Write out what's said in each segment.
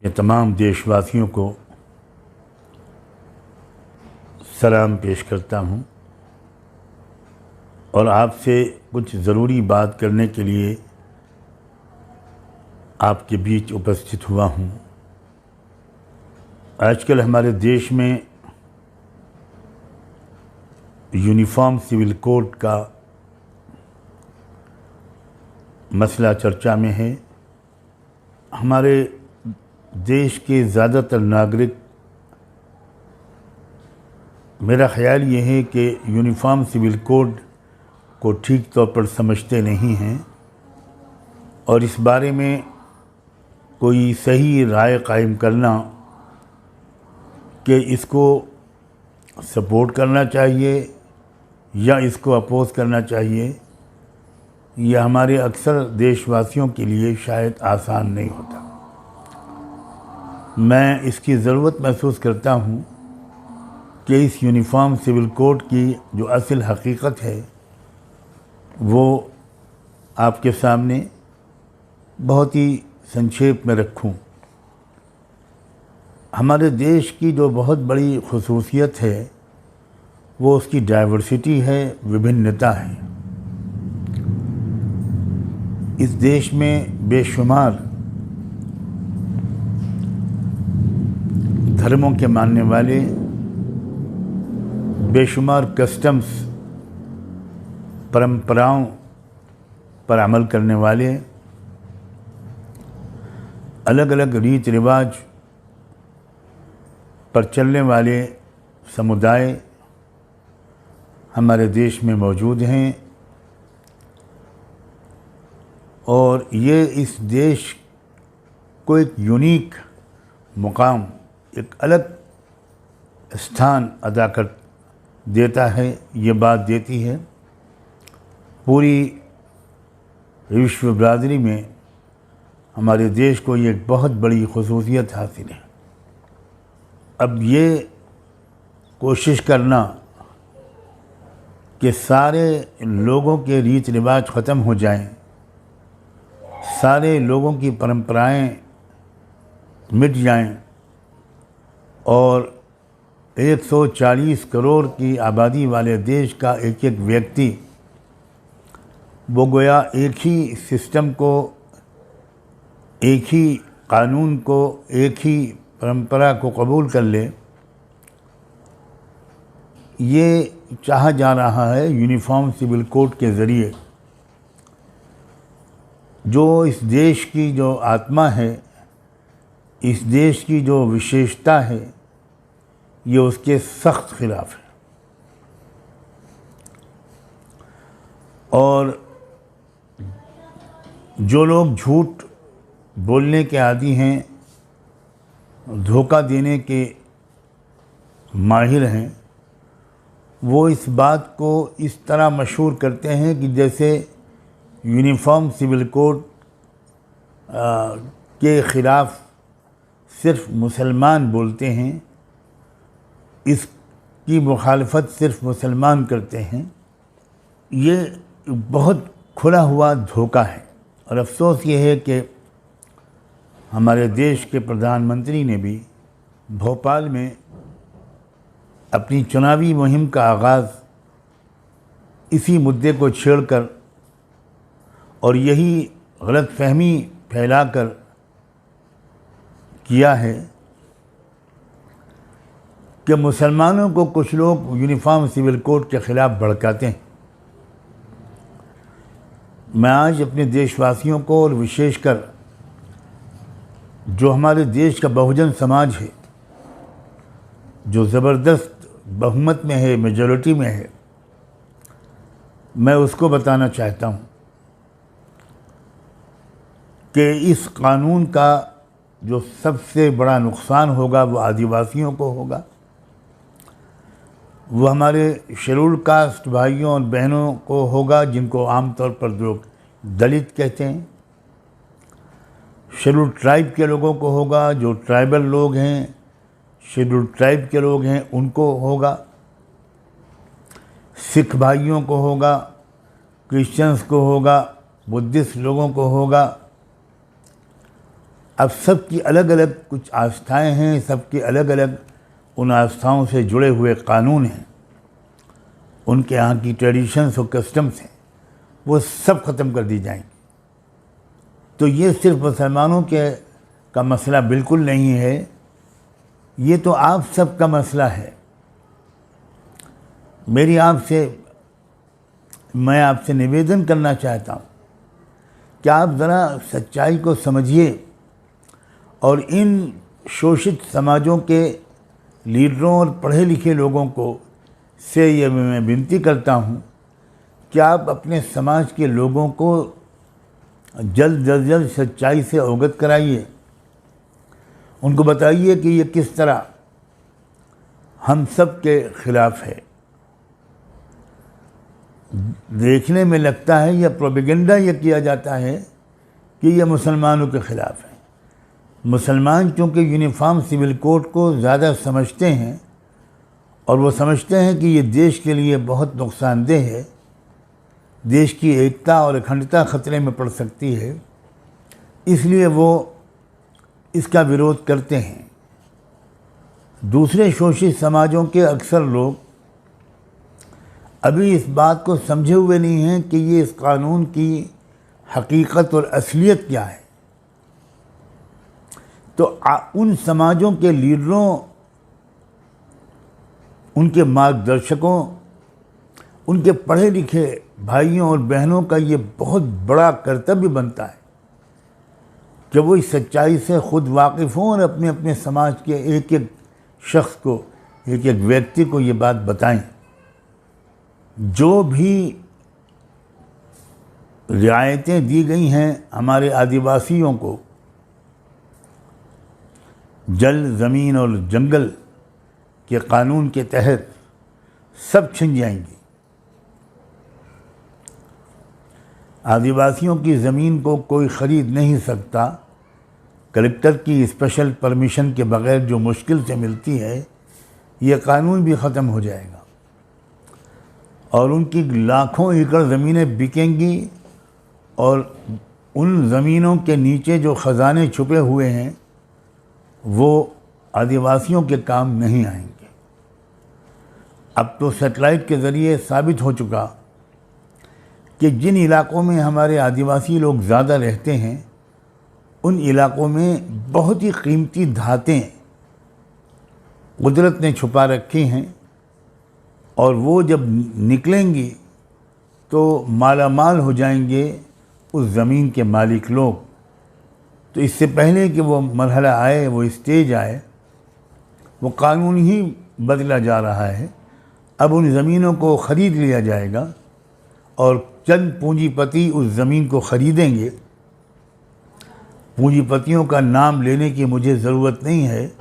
मैं तमाम देशवासियों को सलाम पेश करता हूँ और आपसे कुछ ज़रूरी बात करने के लिए आपके बीच उपस्थित हुआ हूँ। आजकल हमारे देश में यूनिफॉर्म सिविल कोड का मसला चर्चा में है। हमारे देश के ज़्यादातर नागरिक, मेरा ख़्याल ये है कि यूनिफॉर्म सिविल कोड को ठीक तौर पर समझते नहीं हैं और इस बारे में कोई सही राय कायम करना कि इसको सपोर्ट करना चाहिए या इसको अपोज़ करना चाहिए, यह हमारे अक्सर देशवासियों के लिए शायद आसान नहीं होता। मैं इसकी ज़रूरत महसूस करता हूँ कि इस यूनिफॉर्म सिविल कोड की जो असल हकीकत है वो आपके सामने बहुत ही संक्षेप में रखूँ। हमारे देश की जो बहुत बड़ी खुसूसियत है वो उसकी डाइवर्सिटी है, विभिन्नता है। इस देश में बेशुमार धर्मों के मानने वाले, बेशुमार कस्टम्स, परंपराओं पर अमल करने वाले, अलग अलग रीत रिवाज पर चलने वाले समुदाय हमारे देश में मौजूद हैं और ये इस देश को एक यूनिक मुकाम, एक अलग स्थान अदा कर देता है। ये बात देती है पूरी विश्व बरादरी में हमारे देश को ये एक बहुत बड़ी खुसूसियत हासिल है। अब ये कोशिश करना कि सारे लोगों के रीत रिवाज ख़त्म हो जाएं, सारे लोगों की परंपराएं मिट जाएं और 140 करोड़ की आबादी वाले देश का एक एक व्यक्ति वो गोया एक ही सिस्टम को, एक ही कानून को, एक ही परंपरा को कबूल कर ले, ये चाहा जा रहा है यूनिफॉर्म सिविल कोड के ज़रिए। जो इस देश की जो आत्मा है, इस देश की जो विशेषता है, ये उसके सख्त खिलाफ है। और जो लोग झूठ बोलने के आदी हैं, धोखा देने के माहिर हैं, वो इस बात को इस तरह मशहूर करते हैं कि जैसे यूनिफॉर्म सिविल कोड के ख़िलाफ़ सिर्फ मुसलमान बोलते हैं, इसकी मुखालफत सिर्फ मुसलमान करते हैं। ये बहुत खुला हुआ धोखा है और अफसोस ये है कि हमारे देश के प्रधानमंत्री ने भी भोपाल में अपनी चुनावी मुहिम का आगाज़ इसी मुद्दे को छेड़कर और यही गलतफहमी फैलाकर किया है कि मुसलमानों को कुछ लोग यूनिफॉर्म सिविल कोड के ख़िलाफ़ भड़काते हैं। मैं आज अपने देशवासियों को और विशेषकर जो हमारे देश का बहुजन समाज है, जो ज़बरदस्त बहुमत में है, मेजॉरिटी में है, मैं उसको बताना चाहता हूँ कि इस कानून का जो सबसे बड़ा नुकसान होगा वो आदिवासियों को होगा, वो हमारे शेड्यूल कास्ट भाइयों और बहनों को होगा, जिनको आमतौर पर लोग दलित कहते हैं। शेड्यूल ट्राइब के लोगों को होगा, जो ट्राइबल लोग हैं, शेड्यूल ट्राइब के लोग हैं, उनको होगा। सिख भाइयों को होगा, क्रिश्चियंस को होगा, बुद्धिस्ट लोगों को होगा, अब सबकी अलग अलग कुछ आस्थाएं हैं, सबकी अलग अलग उन आस्थाओं से जुड़े हुए कानून हैं, उनके यहाँ की ट्रेडिशंस और कस्टम्स हैं, वो सब ख़त्म कर दी जाएंगी। तो ये सिर्फ मुसलमानों के का मसला बिल्कुल नहीं है, ये तो आप सब का मसला है। मैं आपसे निवेदन करना चाहता हूँ कि आप ज़रा सच्चाई को समझिए और इन शोषित समाजों के लीडरों और पढ़े लिखे लोगों को से ये मैं विनती करता हूँ कि आप अपने समाज के लोगों को जल्द से जल्द सच्चाई से अवगत कराइए। उनको बताइए कि ये किस तरह हम सब के खिलाफ है। देखने में लगता है या प्रोपेगेंडा ये किया जाता है कि ये मुसलमानों के ख़िलाफ़ है। मुसलमान चूँकि यूनिफॉर्म सिविल कोड को ज़्यादा समझते हैं और वो समझते हैं कि ये देश के लिए बहुत नुकसानदेह है, देश की एकता और अखंडता खतरे में पड़ सकती है, इसलिए वो इसका विरोध करते हैं। दूसरे शोषित समाजों के अक्सर लोग अभी इस बात को समझे हुए नहीं हैं कि ये इस कानून की हकीकत और असलियत क्या है। तो उन समाजों के लीडरों, उनके मार्गदर्शकों, उनके पढ़े लिखे भाइयों और बहनों का ये बहुत बड़ा कर्तव्य बनता है कि वो इस सच्चाई से खुद वाकिफ़ हों और अपने अपने समाज के एक एक शख्स को, एक एक व्यक्ति को ये बात बताएं। जो भी रियायतें दी गई हैं हमारे आदिवासियों को, जल, ज़मीन और जंगल के कानून के तहत, सब छिन जाएंगी। आदिवासियों की ज़मीन को कोई ख़रीद नहीं सकता। कलेक्टर की स्पेशल परमिशन के बग़ैर जो मुश्किल से मिलती है, ये कानून भी ख़त्म हो जाएगा और उनकी लाखों एकड़ ज़मीनें बिकेंगी और उन ज़मीनों के नीचे जो ख़जाने छुपे हुए हैं वो आदिवासियों के काम नहीं आएंगे। अब तो सैटेलाइट के ज़रिए साबित हो चुका कि जिन इलाक़ों में हमारे आदिवासी लोग ज़्यादा रहते हैं, उन इलाक़ों में बहुत ही कीमती धातें कुदरत ने छुपा रखी हैं और वो जब निकलेंगी तो मालामाल हो जाएंगे उस ज़मीन के मालिक लोग। तो इससे पहले कि वो मरहला आए, वो स्टेज आए, वो कानून ही बदला जा रहा है। अब उन ज़मीनों को ख़रीद लिया जाएगा और चंद पूंजीपति उस ज़मीन को ख़रीदेंगे। पूंजीपतियों का नाम लेने की मुझे ज़रूरत नहीं है,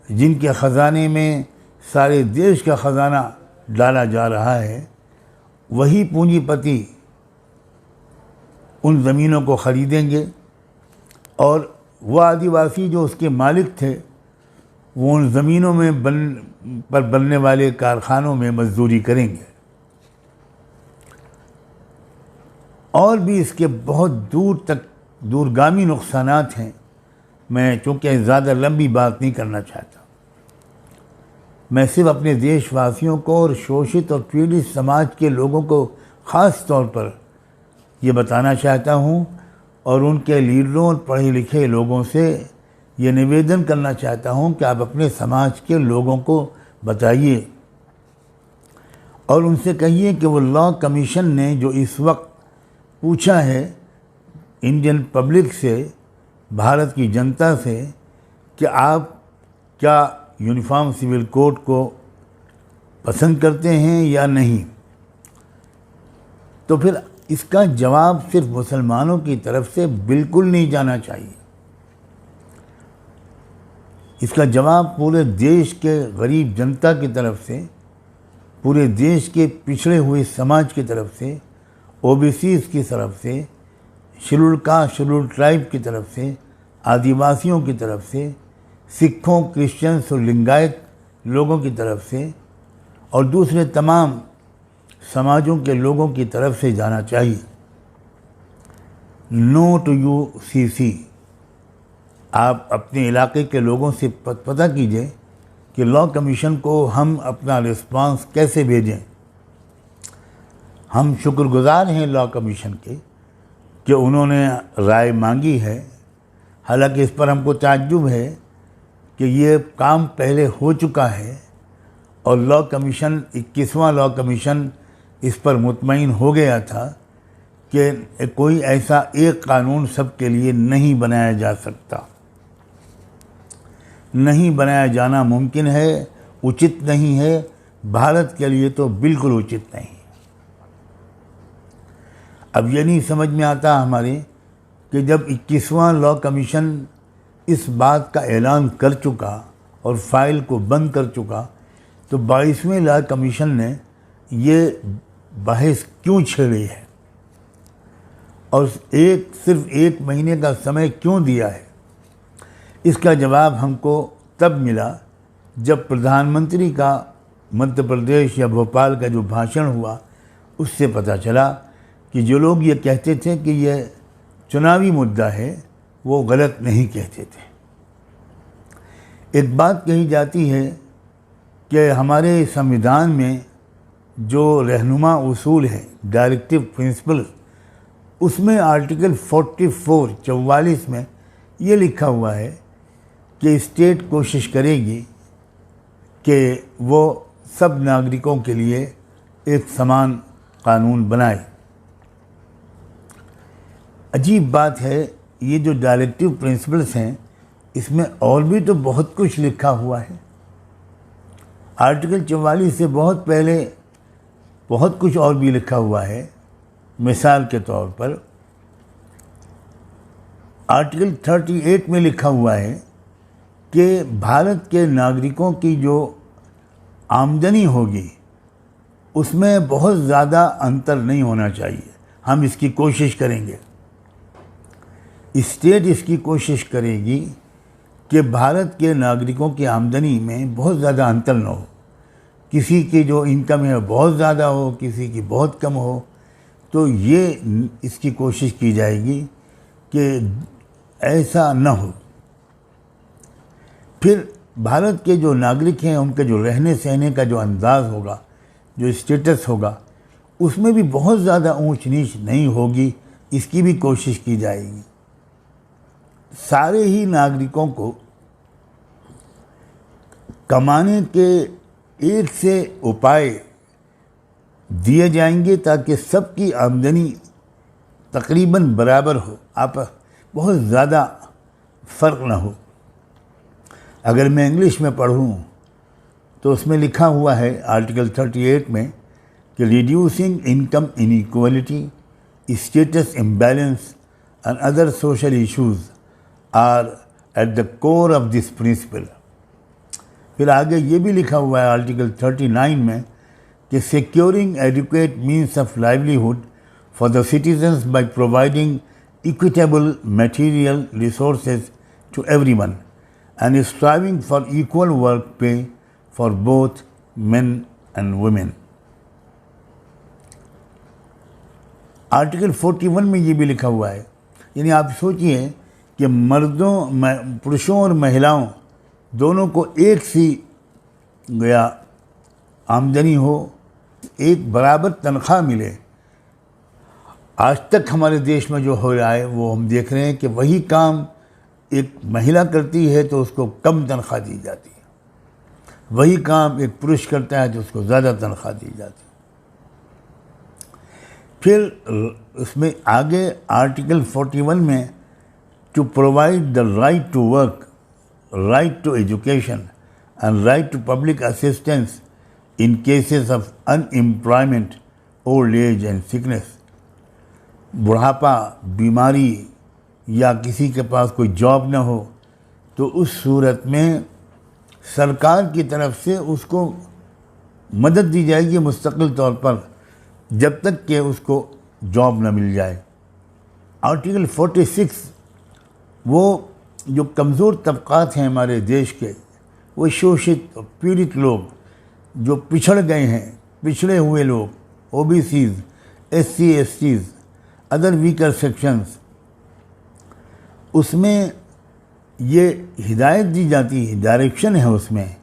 जिनके ख़जाने में सारे देश का ख़जाना डाला जा रहा है, वही पूंजीपति उन ज़मीनों को ख़रीदेंगे और वह आदिवासी जो उसके मालिक थे, वो उन ज़मीनों में बनने वाले कारखानों में मजदूरी करेंगे। और भी इसके बहुत दूर तक दूरगामी नुकसानात हैं। मैं चूँकि ज़्यादा लंबी बात नहीं करना चाहता, मैं सिर्फ अपने देशवासियों को और शोषित और पीड़ित समाज के लोगों को ख़ास तौर पर ये बताना चाहता हूँ और उनके लीडरों और पढ़े लिखे लोगों से ये निवेदन करना चाहता हूँ कि आप अपने समाज के लोगों को बताइए और उनसे कहिए कि वो लॉ कमीशन ने जो इस वक्त पूछा है इंडियन पब्लिक से, भारत की जनता से, कि आप क्या यूनिफॉर्म सिविल कोड को पसंद करते हैं या नहीं, तो फिर इसका जवाब सिर्फ मुसलमानों की तरफ से बिल्कुल नहीं जाना चाहिए। इसका जवाब पूरे देश के गरीब जनता की तरफ से, पूरे देश के पिछड़े हुए समाज की तरफ से, ओबीसीज़ की तरफ से, शेड्यूल्ड कास्ट, शेड्यूल्ड ट्राइब की तरफ से, आदिवासियों की तरफ से, सिखों, क्रिश्चियंस और लिंगायत लोगों की तरफ से और दूसरे तमाम समाजों के लोगों की तरफ से जाना चाहिए। नो टू यूसीसी, आप अपने इलाके के लोगों से पता कीजिए कि लॉ कमीशन को हम अपना रिस्पांस कैसे भेजें। हम शुक्रगुज़ार हैं लॉ कमीशन के कि उन्होंने राय मांगी है। हालांकि इस पर हमको ताज्जुब है कि ये काम पहले हो चुका है और लॉ कमीशन 21वां लॉ कमीशन इस पर मुतमईन हो गया था कि कोई ऐसा एक कानून सबके लिए नहीं बनाया जा सकता, नहीं बनाया जाना मुमकिन है, उचित नहीं है, भारत के लिए तो बिल्कुल उचित नहीं। अब ये नहीं समझ में आता हमारे कि जब 21वां लॉ कमीशन इस बात का ऐलान कर चुका और फाइल को बंद कर चुका, तो 22वें लॉ कमीशन ने ये बहस क्यों छेड़ी है और सिर्फ एक महीने का समय क्यों दिया है। इसका जवाब हमको तब मिला जब प्रधानमंत्री का मध्य प्रदेश या भोपाल का जो भाषण हुआ उससे पता चला कि जो लोग ये कहते थे कि ये चुनावी मुद्दा है वो गलत नहीं कहते थे। एक बात कही जाती है कि हमारे संविधान में जो रहनुमा उसूल है, डायरेक्टिव प्रिंसिपल्स, उसमें आर्टिकल 44 में ये लिखा हुआ है कि स्टेट कोशिश करेगी कि वो सब नागरिकों के लिए एक समान कानून बनाए। अजीब बात है, ये जो डायरेक्टिव प्रिंसिपल्स हैं इसमें और भी तो बहुत कुछ लिखा हुआ है। आर्टिकल 44 से बहुत पहले बहुत कुछ और भी लिखा हुआ है। मिसाल के तौर पर आर्टिकल 38 में लिखा हुआ है कि भारत के नागरिकों की जो आमदनी होगी उसमें बहुत ज़्यादा अंतर नहीं होना चाहिए। हम इसकी कोशिश करेंगे, स्टेट इसकी कोशिश करेगी कि भारत के नागरिकों की आमदनी में बहुत ज़्यादा अंतर न हो। किसी की जो इनकम है बहुत ज़्यादा हो, किसी की बहुत कम हो, तो ये इसकी कोशिश की जाएगी कि ऐसा न हो। फिर भारत के जो नागरिक हैं उनके जो रहने सहने का जो अंदाज़ होगा, जो स्टेटस होगा, उसमें भी बहुत ज़्यादा ऊंच नीच नहीं होगी, इसकी भी कोशिश की जाएगी। सारे ही नागरिकों को कमाने के एक से उपाय दिए जाएंगे ताकि सबकी आमदनी तकरीबन बराबर हो, आप बहुत ज़्यादा फ़र्क ना हो। अगर मैं इंग्लिश में पढ़ूँ तो उसमें लिखा हुआ है आर्टिकल 38 में कि reducing income inequality, status imbalance and other social issues are at the core of this principle. फिर आगे ये भी लिखा हुआ है आर्टिकल 39 में कि securing adequate means of livelihood for the citizens by providing equitable material resources to everyone and striving for equal work pay for both men and women. Article 41 में ये भी लिखा हुआ है, यानी आप सोचिए कि पुरुषों और महिलाओं दोनों को एक सी गया आमदनी हो, एक बराबर तनख्वाह मिले। आज तक हमारे देश में जो हो रहा है वो हम देख रहे हैं कि वही काम एक महिला करती है तो उसको कम तनख्वाह दी जाती है, वही काम एक पुरुष करता है तो उसको ज़्यादा तनख्वाह दी जाती है। फिर उसमें आगे आर्टिकल 41 में to provide the right to work, right to education and right to public assistance in cases of unemployment, old age and sickness। बुढ़ापा, बीमारी या किसी के पास कोई जॉब न हो तो उस सूरत में सरकार की तरफ से उसको मदद दी जाएगी मुस्तकिल तौर पर जब तक कि उसको जॉब न मिल जाए। आर्टिकल 46 वो जो कमज़ोर तबक़ात हैं हमारे देश के, वो शोषित पीड़ित लोग जो पिछड़ गए हैं, पिछड़े हुए लोग, ओबीसीज़, SC STs, other weaker sections, उसमें ये हिदायत दी जाती है, डायरेक्शन है उसमें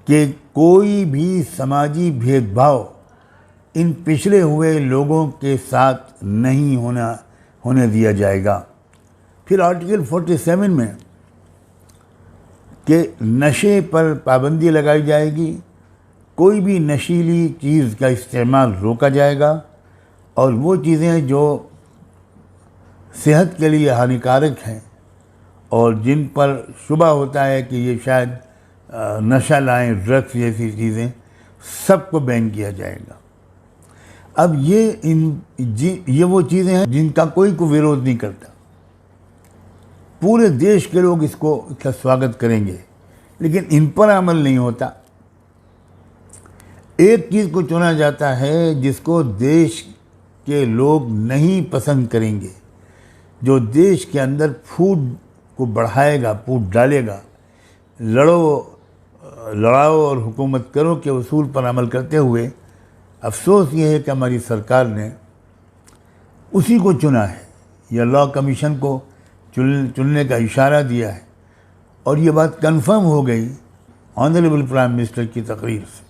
कि कोई भी समाजी भेदभाव इन पिछड़े हुए लोगों के साथ नहीं होने दिया जाएगा। फिर आर्टिकल 47 में कि नशे पर पाबंदी लगाई जाएगी, कोई भी नशीली चीज़ का इस्तेमाल रोका जाएगा और वो चीज़ें जो सेहत के लिए हानिकारक हैं और जिन पर शुबा होता है कि ये शायद नशा लाएं, ड्रग्स जैसी चीज़ें, सबको बैन किया जाएगा। अब ये वो चीज़ें हैं जिनका कोई विरोध नहीं करता। पूरे देश के लोग इसका स्वागत करेंगे, लेकिन इन पर अमल नहीं होता। एक चीज़ को चुना जाता है जिसको देश के लोग नहीं पसंद करेंगे, जो देश के अंदर फूट को बढ़ाएगा, फूट डालेगा, लड़ाओ और हुकूमत करो के उसूल पर अमल करते हुए अफसोस ये है कि हमारी सरकार ने उसी को चुना है, या लॉ कमीशन को चुनने का इशारा दिया है। और ये बात कंफर्म हो गई ऑनरेबल प्राइम मिनिस्टर की तकरीर से।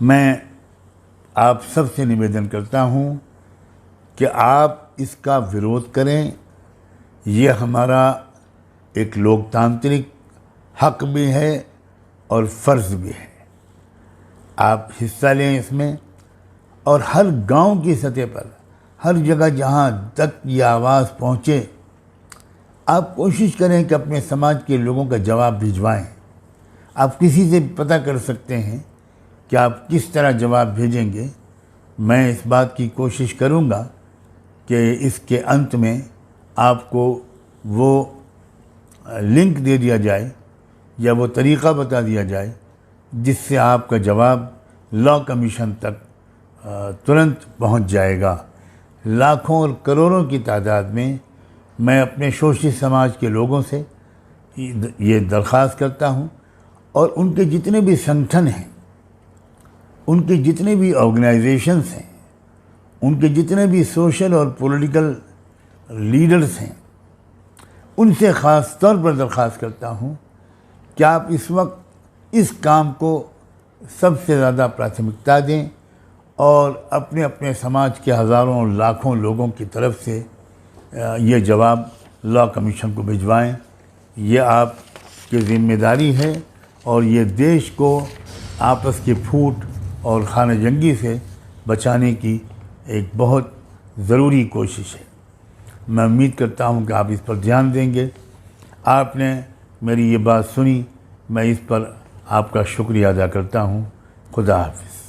मैं आप सबसे निवेदन करता हूँ कि आप इसका विरोध करें। ये हमारा एक लोकतांत्रिक हक भी है और फ़र्ज़ भी है। आप हिस्सा लें इसमें, और हर गांव की सतह पर, हर जगह जहां तक ये आवाज़ पहुंचे, आप कोशिश करें कि अपने समाज के लोगों का जवाब भिजवाएं। आप किसी से पता कर सकते हैं कि आप किस तरह जवाब भेजेंगे। मैं इस बात की कोशिश करूंगा कि इसके अंत में आपको वो लिंक दे दिया जाए या वो तरीक़ा बता दिया जाए जिससे आपका जवाब लॉ कमीशन तक तुरंत पहुंच जाएगा। लाखों और करोड़ों की तादाद में मैं अपने शोषित समाज के लोगों से ये दरख्वास्त करता हूं, और उनके जितने भी संगठन हैं, उनके जितने भी ऑर्गेनाइजेशंस हैं, उनके जितने भी सोशल और पॉलिटिकल लीडर्स हैं, उनसे ख़ास तौर पर दरख्वास्त करता हूं कि आप इस वक्त इस काम को सबसे ज़्यादा प्राथमिकता दें और अपने अपने समाज के हज़ारों और लाखों लोगों की तरफ से ये जवाब लॉ कमीशन को भिजवाएं। ये आपकी ज़िम्मेदारी है और ये देश को आपस की फूट और खाना जंगी से बचाने की एक बहुत ज़रूरी कोशिश है। मैं उम्मीद करता हूँ कि आप इस पर ध्यान देंगे। आपने मेरी ये बात सुनी, मैं इस पर आपका शुक्रिया अदा करता हूँ। खुदा हाफ़िज़।